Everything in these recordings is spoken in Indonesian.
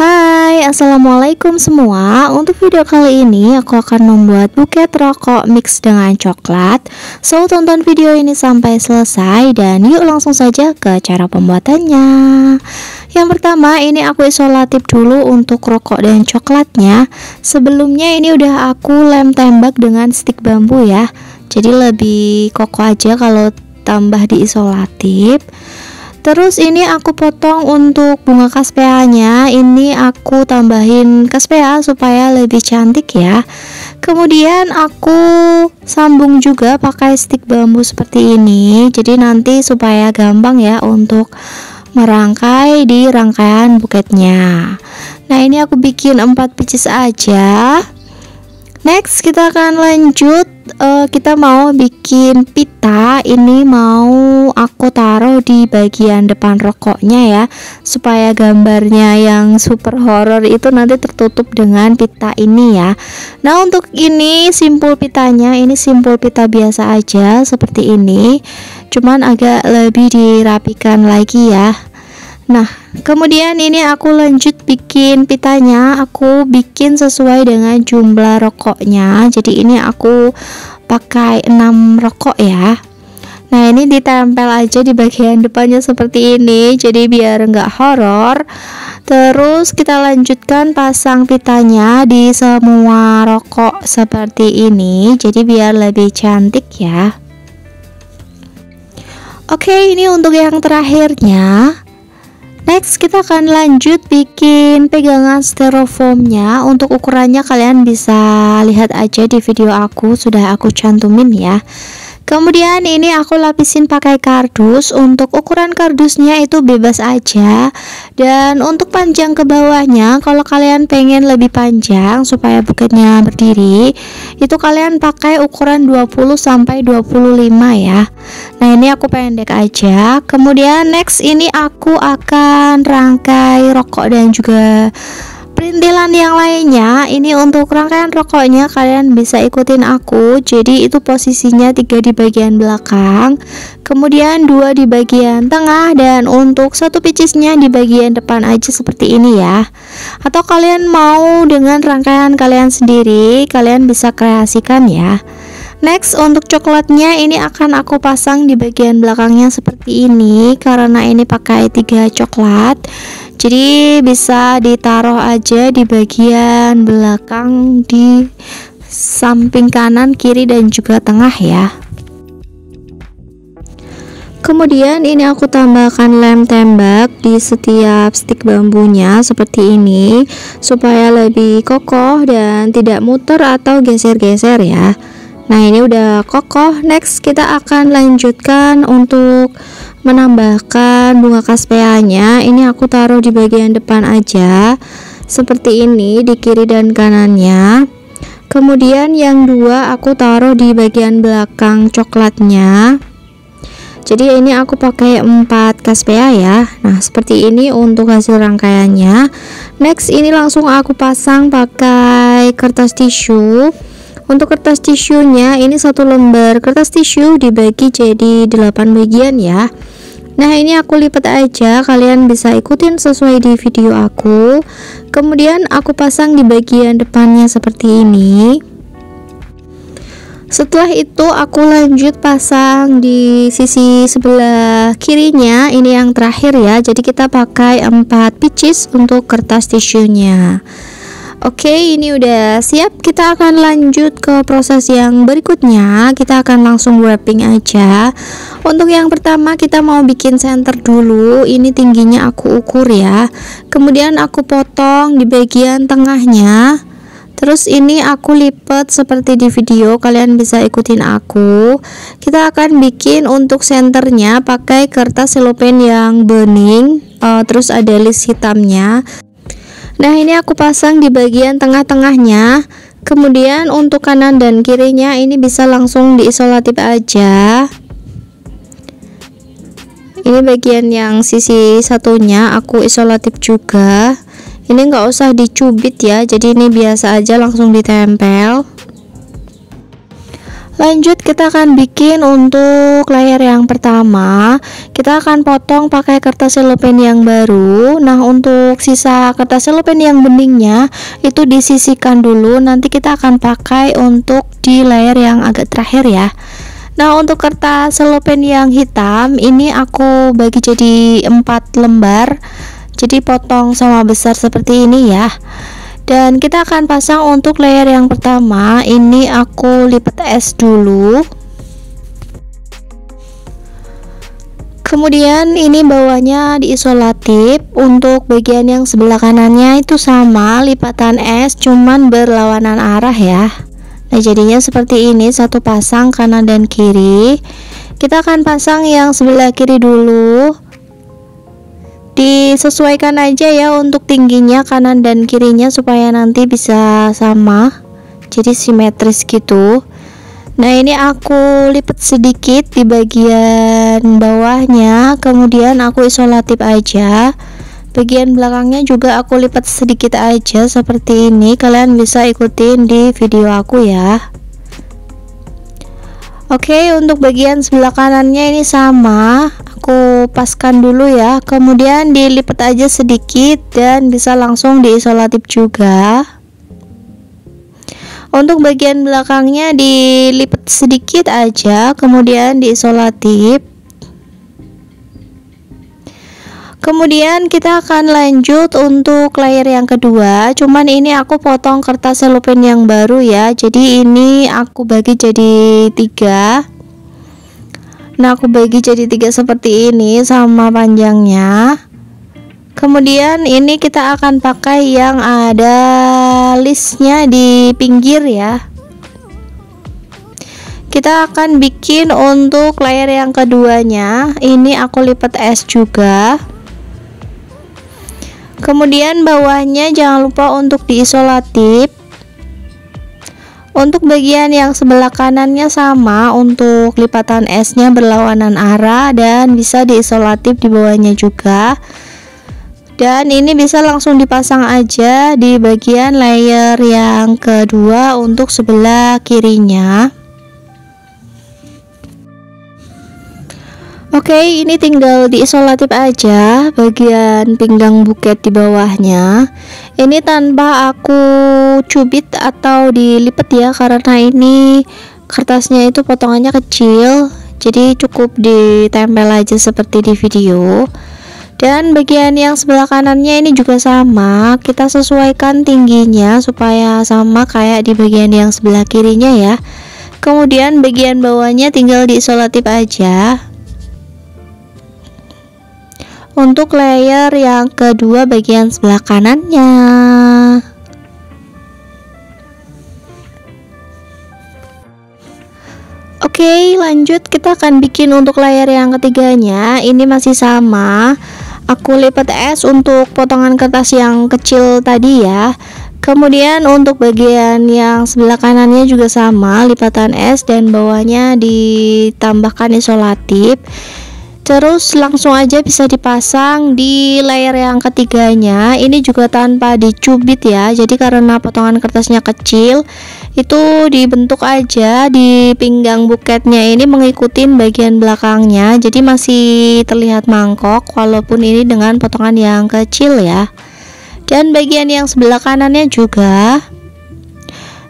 Hai, assalamualaikum semua. Untuk video kali ini aku akan membuat buket rokok mix dengan coklat. So, tonton video ini sampai selesai dan yuk langsung saja ke cara pembuatannya. Yang pertama, ini aku isolatif dulu untuk rokok dan coklatnya. Sebelumnya ini udah aku lem tembak dengan stik bambu ya. Jadi lebih kokoh aja kalau tambah di isolatif. Terus ini aku potong untuk bunga kaspeanya. Ini aku tambahin kaspea supaya lebih cantik ya. Kemudian aku sambung juga pakai stik bambu seperti ini. Jadi nanti supaya gampang ya untuk merangkai di rangkaian buketnya. Nah, ini aku bikin 4 pieces aja. Next kita akan lanjut, kita mau bikin pita. Ini mau aku taruh di bagian depan rokoknya ya, supaya gambarnya yang super horror itu nanti tertutup dengan pita ini ya. Nah, untuk ini simpul pitanya, ini simpul pita biasa aja seperti ini, cuman agak lebih dirapikan lagi ya. Nah, kemudian ini aku lanjut bikin pitanya. Aku bikin sesuai dengan jumlah rokoknya. Jadi ini aku pakai 6 rokok ya. Nah, ini ditempel aja di bagian depannya seperti ini, jadi biar nggak horor. Terus kita lanjutkan pasang pitanya di semua rokok seperti ini, jadi biar lebih cantik ya. Oke, ini untuk yang terakhirnya. Next kita akan lanjut bikin pegangan styrofoamnya. Untuk ukurannya kalian bisa lihat aja di video aku, sudah aku cantumin ya. Kemudian ini aku lapisin pakai kardus. Untuk ukuran kardusnya itu bebas aja. Dan untuk panjang ke bawahnya, kalau kalian pengen lebih panjang supaya buketnya berdiri, itu kalian pakai ukuran 20 sampai 25 ya. Nah, ini aku pendek aja. Kemudian next ini aku akan rangkai rokok dan juga perintilan yang lainnya. Ini untuk rangkaian rokoknya kalian bisa ikutin aku. Jadi itu posisinya 3 di bagian belakang, kemudian 2 di bagian tengah, dan untuk satu picisnya di bagian depan aja seperti ini ya. Atau kalian mau dengan rangkaian kalian sendiri, kalian bisa kreasikan ya. Next untuk coklatnya ini akan aku pasang di bagian belakangnya seperti ini, karena ini pakai 3 coklat. Jadi bisa ditaruh aja di bagian belakang, di samping kanan, kiri, dan juga tengah ya. Kemudian ini aku tambahkan lem tembak di setiap stik bambunya seperti ini, supaya lebih kokoh dan tidak muter atau geser-geser ya. Nah, ini udah kokoh. Next kita akan lanjutkan untuk menambahkan bunga kaspeanya. Ini aku taruh di bagian depan aja seperti ini, di kiri dan kanannya. Kemudian yang 2 aku taruh di bagian belakang coklatnya. Jadi ini aku pakai 4 kaspea ya. Nah, seperti ini untuk hasil rangkaiannya. Next ini langsung aku pasang pakai kertas tisu. Untuk kertas tisunya ini 1 lembar kertas tisu dibagi jadi 8 bagian ya. Nah, ini aku lipat aja, kalian bisa ikutin sesuai di video aku. Kemudian aku pasang di bagian depannya seperti ini. Setelah itu aku lanjut pasang di sisi sebelah kirinya, ini yang terakhir ya. Jadi kita pakai 4 pieces untuk kertas tisunya. Oke, ini udah siap. Kita akan lanjut ke proses yang berikutnya. Kita akan langsung wrapping aja. Untuk yang pertama kita mau bikin center dulu. Ini tingginya aku ukur ya. Kemudian aku potong di bagian tengahnya. Terus ini aku lipat seperti di video, kalian bisa ikutin aku. Kita akan bikin untuk senternya pakai kertas selopen yang bening, terus ada list hitamnya. Nah, ini aku pasang di bagian tengah-tengahnya. Kemudian untuk kanan dan kirinya ini bisa langsung diisolatif aja. Ini bagian yang sisi satunya aku isolatif juga. Ini nggak usah dicubit ya, jadi ini biasa aja langsung ditempel. Lanjut, kita akan bikin untuk layer yang pertama. Kita akan potong pakai kertas selopen yang baru. Nah, untuk sisa kertas selopen yang beningnya itu disisihkan dulu. Nanti kita akan pakai untuk di layer yang agak terakhir ya. Nah, untuk kertas selopen yang hitam ini aku bagi jadi 4 lembar. Jadi potong sama besar seperti ini ya. Dan kita akan pasang untuk layer yang pertama. Ini aku lipat es dulu. Kemudian ini bawahnya diisolatif. Untuk bagian yang sebelah kanannya itu sama, lipatan es cuman berlawanan arah ya. Nah, jadinya seperti ini, satu pasang kanan dan kiri. Kita akan pasang yang sebelah kiri dulu. Disesuaikan aja ya untuk tingginya kanan dan kirinya supaya nanti bisa sama, jadi simetris gitu. Nah, ini aku lipat sedikit di bagian bawahnya, kemudian aku isolatif aja. Bagian belakangnya juga aku lipat sedikit aja seperti ini. Kalian bisa ikutin di video aku ya. Oke, untuk bagian sebelah kanannya ini sama, aku paskan dulu ya, kemudian dilipat aja sedikit dan bisa langsung diisolatif juga. Untuk bagian belakangnya dilipat sedikit aja, kemudian diisolatif. Kemudian kita akan lanjut untuk layer yang kedua. Cuman ini aku potong kertas selopen yang baru ya. Jadi ini aku bagi jadi 3. Nah, aku bagi jadi 3 seperti ini sama panjangnya. Kemudian ini kita akan pakai yang ada listnya di pinggir ya. Kita akan bikin untuk layer yang keduanya. Ini aku lipat es juga. Kemudian bawahnya jangan lupa untuk diisolatif. Untuk bagian yang sebelah kanannya sama, untuk lipatan esnya berlawanan arah dan bisa diisolatif di bawahnya juga. Dan ini bisa langsung dipasang aja di bagian layer yang kedua untuk sebelah kirinya. Oke, ini tinggal diisolatif aja bagian pinggang buket di bawahnya. Ini tanpa aku cubit atau dilipat ya, karena ini kertasnya itu potongannya kecil, jadi cukup ditempel aja seperti di video. Dan bagian yang sebelah kanannya ini juga sama, kita sesuaikan tingginya supaya sama kayak di bagian yang sebelah kirinya ya. Kemudian bagian bawahnya tinggal diisolatif aja. Untuk layer yang kedua bagian sebelah kanannya. Oke, lanjut kita akan bikin untuk layer yang ketiganya. Ini masih sama, aku lipat es untuk potongan kertas yang kecil tadi ya. Kemudian untuk bagian yang sebelah kanannya juga sama, lipatan es dan bawahnya ditambahkan isolatif. Terus langsung aja bisa dipasang di layer yang ketiganya. Ini juga tanpa dicubit ya, jadi karena potongan kertasnya kecil, itu dibentuk aja di pinggang buketnya ini mengikuti bagian belakangnya, jadi masih terlihat mangkok walaupun ini dengan potongan yang kecil ya. Dan bagian yang sebelah kanannya juga,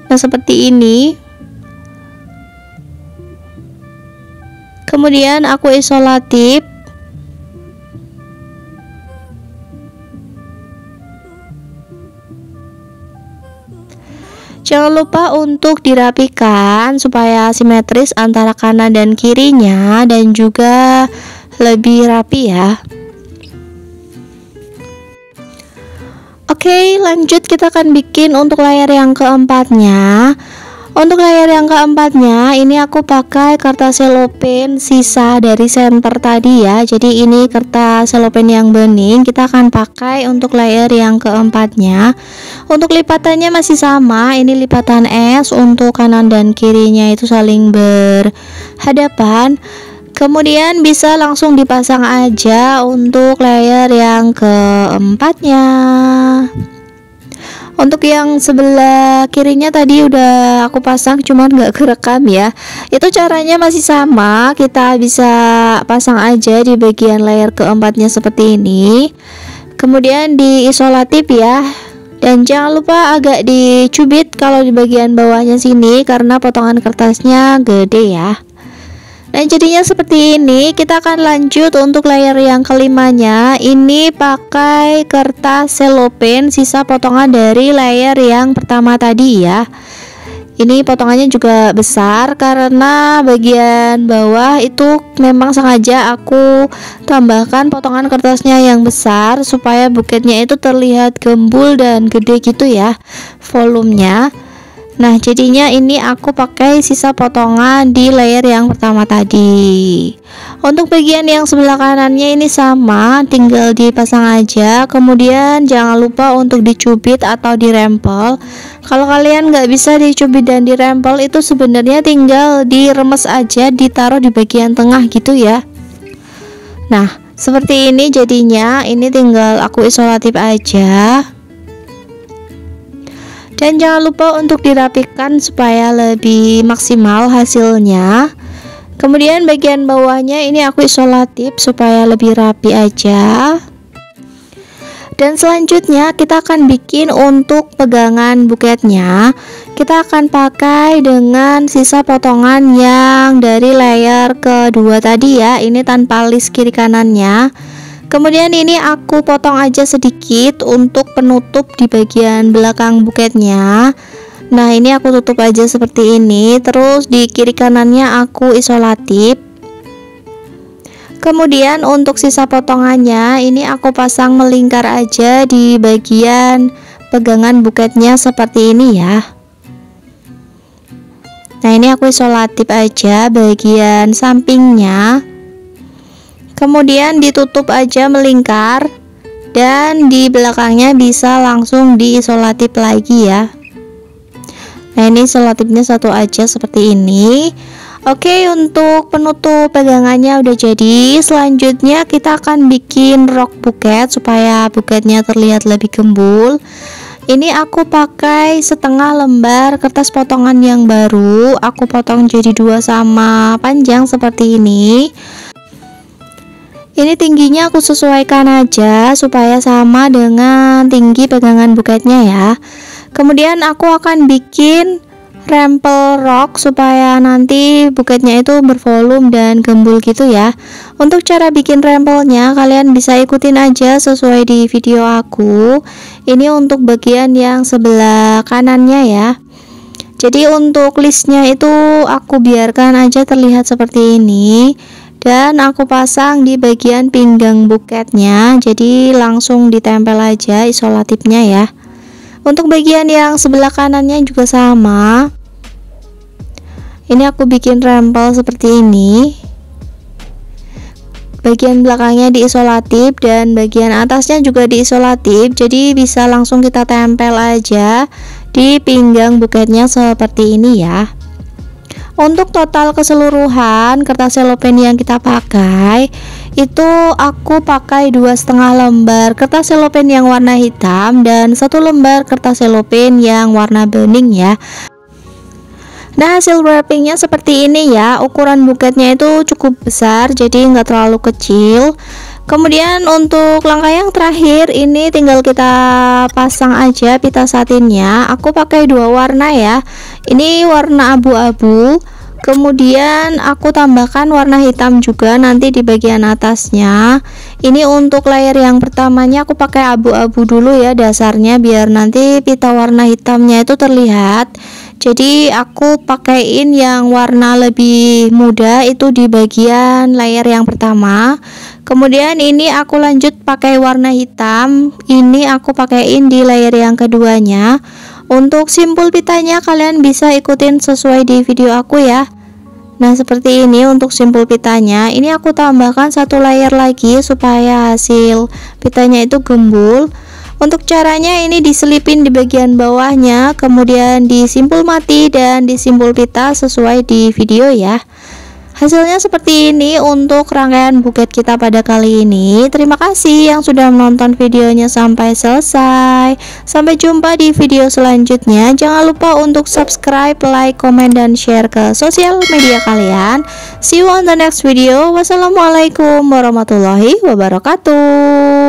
nah seperti ini. Kemudian aku isolatif. Jangan lupa untuk dirapikan supaya simetris antara kanan dan kirinya dan juga lebih rapi ya. Oke, lanjut kita akan bikin untuk layer yang keempatnya. Untuk layer yang keempatnya ini aku pakai kertas selopen sisa dari center tadi ya. Jadi ini kertas selopen yang bening kita akan pakai untuk layer yang keempatnya. Untuk lipatannya masih sama, ini lipatan es untuk kanan dan kirinya itu saling berhadapan. Kemudian bisa langsung dipasang aja untuk layer yang keempatnya. Untuk yang sebelah kirinya tadi udah aku pasang, cuman nggak kerekam ya. Itu caranya masih sama, kita bisa pasang aja di bagian layer keempatnya seperti ini. Kemudian diisolatif ya. Dan jangan lupa agak dicubit kalau di bagian bawahnya sini, karena potongan kertasnya gede ya. Nah, jadinya seperti ini. Kita akan lanjut untuk layer yang kelimanya. Ini pakai kertas selopen, sisa potongan dari layer yang pertama tadi ya. Ini potongannya juga besar karena bagian bawah itu memang sengaja aku tambahkan potongan kertasnya yang besar supaya buketnya itu terlihat gembul dan gede gitu ya volumenya. Nah, jadinya ini aku pakai sisa potongan di layer yang pertama tadi. Untuk bagian yang sebelah kanannya ini sama, tinggal dipasang aja. Kemudian jangan lupa untuk dicubit atau dirempel. Kalau kalian nggak bisa dicubit dan dirempel, itu sebenarnya tinggal diremes aja, ditaruh di bagian tengah gitu ya. Nah, seperti ini jadinya. Ini tinggal aku isolatif aja. Dan jangan lupa untuk dirapikan supaya lebih maksimal hasilnya. Kemudian bagian bawahnya ini aku isolatif supaya lebih rapi aja. Dan selanjutnya kita akan bikin untuk pegangan buketnya. Kita akan pakai dengan sisa potongan yang dari layer kedua tadi ya. Ini tanpa list kiri kanannya. Kemudian ini aku potong aja sedikit untuk penutup di bagian belakang buketnya. Nah, ini aku tutup aja seperti ini. Terus di kiri kanannya aku isolatif. Kemudian untuk sisa potongannya ini aku pasang melingkar aja di bagian pegangan buketnya seperti ini ya. Nah, ini aku isolatif aja bagian sampingnya. Kemudian ditutup aja melingkar, dan di belakangnya bisa langsung diisolatif lagi ya. Nah, ini isolatifnya satu aja seperti ini. Oke, untuk penutup pegangannya udah jadi. Selanjutnya kita akan bikin rok buket supaya buketnya terlihat lebih gembul. Ini aku pakai setengah lembar kertas potongan yang baru. Aku potong jadi 2 sama panjang seperti ini. Ini tingginya aku sesuaikan aja supaya sama dengan tinggi pegangan buketnya ya. Kemudian aku akan bikin rempel rok supaya nanti buketnya itu bervolume dan gembul gitu ya. Untuk cara bikin rempelnya kalian bisa ikutin aja sesuai di video aku. Ini untuk bagian yang sebelah kanannya ya. Jadi untuk listnya itu aku biarkan aja terlihat seperti ini. Dan aku pasang di bagian pinggang buketnya, jadi langsung ditempel aja isolatifnya ya. Untuk bagian yang sebelah kanannya juga sama. Ini aku bikin rempel seperti ini. Bagian belakangnya diisolatif dan bagian atasnya juga diisolatif, jadi bisa langsung kita tempel aja di pinggang buketnya seperti ini ya. Untuk total keseluruhan kertas selopen yang kita pakai itu aku pakai 2,5 lembar kertas selopen yang warna hitam dan 1 lembar kertas selopen yang warna bening ya. Nah, hasil wrappingnya seperti ini ya. Ukuran buketnya itu cukup besar, jadi nggak terlalu kecil. Kemudian untuk langkah yang terakhir ini tinggal kita pasang aja pita satinnya. Aku pakai 2 warna ya. Ini warna abu-abu. Kemudian aku tambahkan warna hitam juga nanti di bagian atasnya. Ini untuk layer yang pertamanya aku pakai abu-abu dulu ya dasarnya, biar nanti pita warna hitamnya itu terlihat. Jadi aku pakaiin yang warna lebih muda itu di bagian layer yang pertama. Kemudian ini aku lanjut pakai warna hitam. Ini aku pakaiin di layer yang keduanya. Untuk simpul pitanya kalian bisa ikutin sesuai di video aku ya. Nah, seperti ini untuk simpul pitanya. Ini aku tambahkan 1 layer lagi supaya hasil pitanya itu gembul. Untuk caranya ini diselipin di bagian bawahnya, kemudian disimpul mati dan disimpul pita sesuai di video ya. Hasilnya seperti ini untuk rangkaian buket kita pada kali ini. Terima kasih yang sudah menonton videonya sampai selesai. Sampai jumpa di video selanjutnya. Jangan lupa untuk subscribe, like, komen, dan share ke sosial media kalian. See you on the next video. Wassalamualaikum warahmatullahi wabarakatuh.